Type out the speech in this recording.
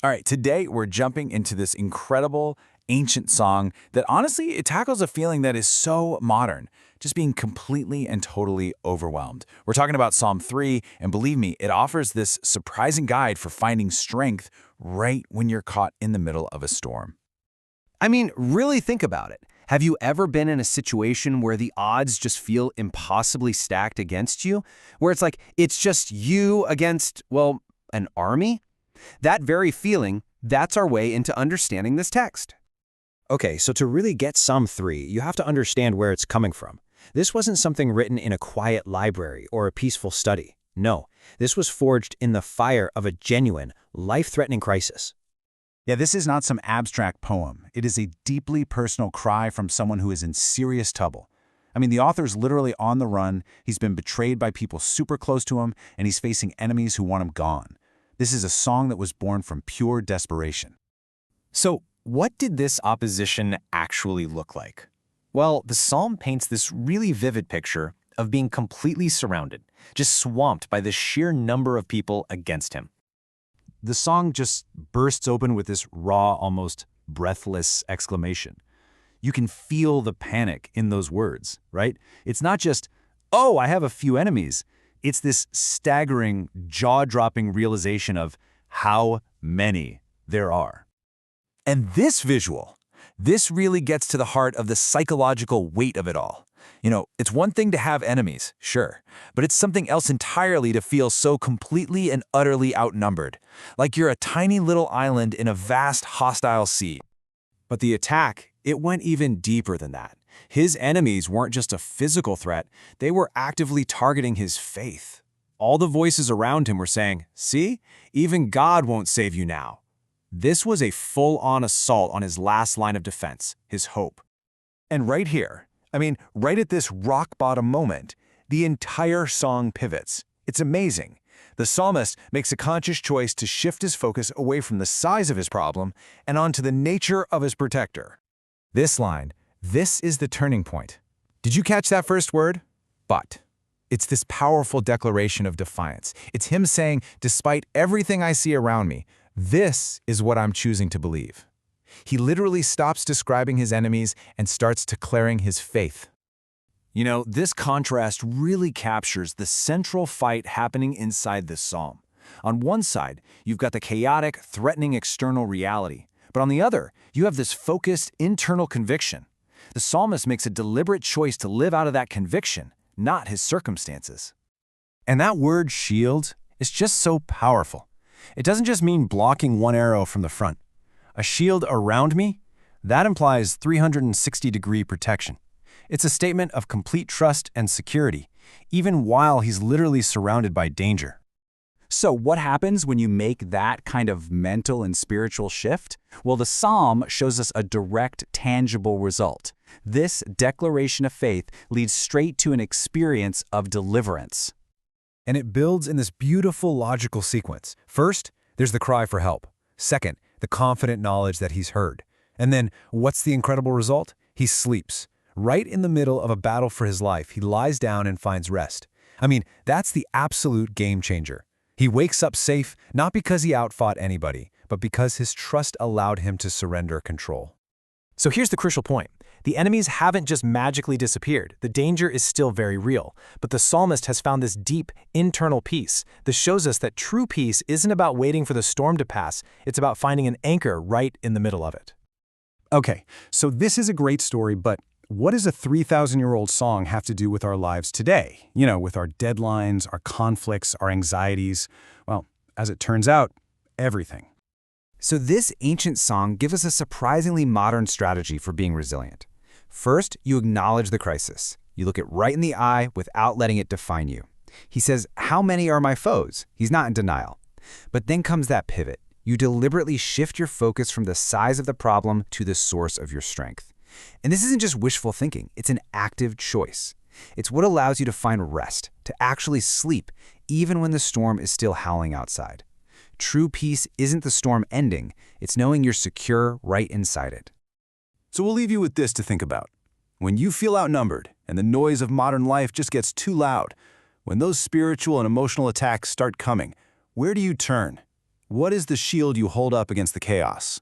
All right, today we're jumping into this incredible ancient song that honestly, it tackles a feeling that is so modern, just being completely and totally overwhelmed. We're talking about Psalm 3, and believe me, it offers this surprising guide for finding strength right when you're caught in the middle of a storm. I mean, really think about it. Have you ever been in a situation where the odds just feel impossibly stacked against you? Where it's like, it's just you against, well, an army? That very feeling, that's our way into understanding this text. Okay, so to really get Psalm 3, you have to understand where it's coming from. This wasn't something written in a quiet library or a peaceful study. No, this was forged in the fire of a genuine, life-threatening crisis. Yeah, this is not some abstract poem. It is a deeply personal cry from someone who is in serious trouble. I mean, the author's literally on the run, he's been betrayed by people super close to him, and he's facing enemies who want him gone. This is a song that was born from pure desperation. So, what did this opposition actually look like? Well, the psalm paints this really vivid picture of being completely surrounded, just swamped by the sheer number of people against him. The song just bursts open with this raw, almost breathless exclamation. You can feel the panic in those words, right? It's not just, oh, I have a few enemies. It's this staggering, jaw-dropping realization of how many there are. And this visual, this really gets to the heart of the psychological weight of it all. You know, it's one thing to have enemies, sure, but it's something else entirely to feel so completely and utterly outnumbered, like you're a tiny little island in a vast hostile sea. But the attack, it went even deeper than that. His enemies weren't just a physical threat, they were actively targeting his faith. All the voices around him were saying, see, even God won't save you now. This was a full-on assault on his last line of defense, his hope. And right here, right at this rock-bottom moment, the entire song pivots. It's amazing. The psalmist makes a conscious choice to shift his focus away from the size of his problem and onto the nature of his protector. This line, this is the turning point. Did you catch that first word? But. It's this powerful declaration of defiance. It's him saying, despite everything I see around me, this is what I'm choosing to believe. He literally stops describing his enemies and starts declaring his faith. You know, this contrast really captures the central fight happening inside this psalm. On one side, you've got the chaotic, threatening external reality, but on the other, you have this focused internal conviction. The psalmist makes a deliberate choice to live out of that conviction, not his circumstances. And that word shield is just so powerful. It doesn't just mean blocking one arrow from the front. A shield around me, that implies 360-degree protection. It's a statement of complete trust and security, even while he's literally surrounded by danger. So what happens when you make that kind of mental and spiritual shift? Well, the psalm shows us a direct, tangible result. This declaration of faith leads straight to an experience of deliverance. And it builds in this beautiful logical sequence. First, there's the cry for help. Second, the confident knowledge that he's heard. And then, what's the incredible result? He sleeps. Right in the middle of a battle for his life, he lies down and finds rest. That's the absolute game changer. He wakes up safe, not because he outfought anybody, but because his trust allowed him to surrender control. So here's the crucial point. The enemies haven't just magically disappeared. The danger is still very real. But the psalmist has found this deep, internal peace. This shows us that true peace isn't about waiting for the storm to pass. It's about finding an anchor right in the middle of it. Okay, so this is a great story, but what does a 3,000-year-old song have to do with our lives today? You know, with our deadlines, our conflicts, our anxieties? Well, as it turns out, everything. So this ancient song gives us a surprisingly modern strategy for being resilient. First, you acknowledge the crisis. You look it right in the eye without letting it define you. He says, how many are my foes? He's not in denial. But then comes that pivot. You deliberately shift your focus from the size of the problem to the source of your strength. And this isn't just wishful thinking, it's an active choice. It's what allows you to find rest, to actually sleep, even when the storm is still howling outside. True peace isn't the storm ending, it's knowing you're secure right inside it. So we'll leave you with this to think about. When you feel outnumbered and the noise of modern life just gets too loud, when those spiritual and emotional attacks start coming, where do you turn? What is the shield you hold up against the chaos?